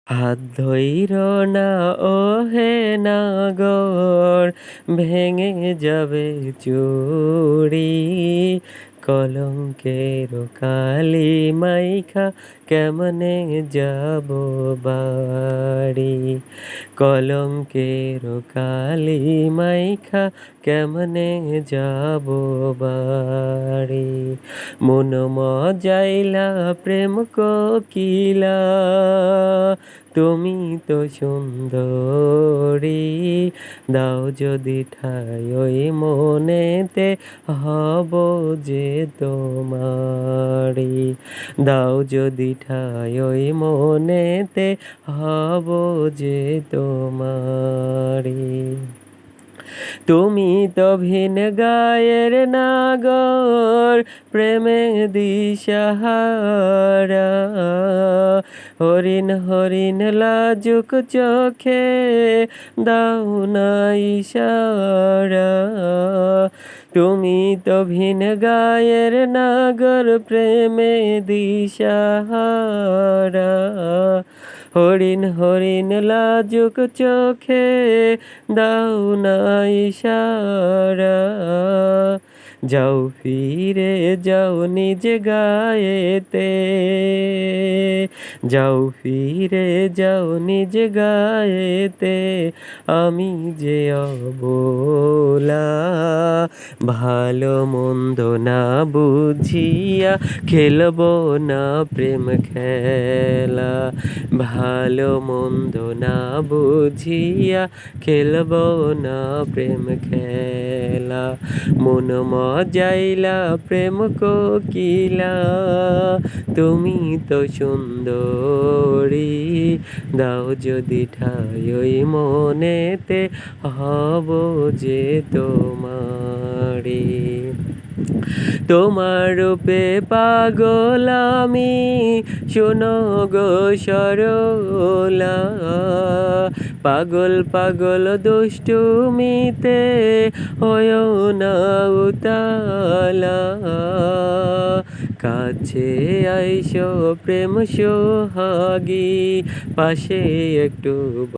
হাত ধইরো না ওহে নাগর, ভেঙে যাবে চুড়ি। কলঙ্কের কালি মাইখা কেমনে যাব বাড়ি। কলঙ্কের কালি মাইখা কেমনে যাব বাড়ি। মন মজাইলা প্রেম কোকিলা, তুমি তো সুন্দরী। দাও যদি ঠাই ওই মনেতে, হব যে তোমারি। দাও যদি ঠাই ওই মনেতে, হব যে তোমারি। তুমি তো ভিন গায়ের নাগর, প্রেমে দিশাহারা। হরিণ হরিণ লাজুক চোখে, দাও না ইশারা। তুমি তো ভিন গায়ের নাগর, প্রেমে দিশাহারা। হরিণ হরিণ লাজুক চোখে, দাও না ইশারা। যাও ফিরে যাও নিজ গায়েতে, যাও ফিরে যাও নিজ গায়েতে। আমি যে অবলা, ভালো মন্দ না বুঝিয়া খেলবো না প্রেম খেলা। ভালো মন্দ না বুঝিয়া খেলবো না প্রেম খেলা। মন মজাইলা প্রেম কোকিলা, তুমি তো সুন্দরী। দাও যদি ঠাই ওই মনেতে, হব যে তোমারি। তোমার রূপে পাগল আমি, শোনো গো সরলা। পাগল পাগল দুষ্টুমিতে, হয়ো না উতালা। কাছে আইসো প্রেম সোহাগী, পাশে একটু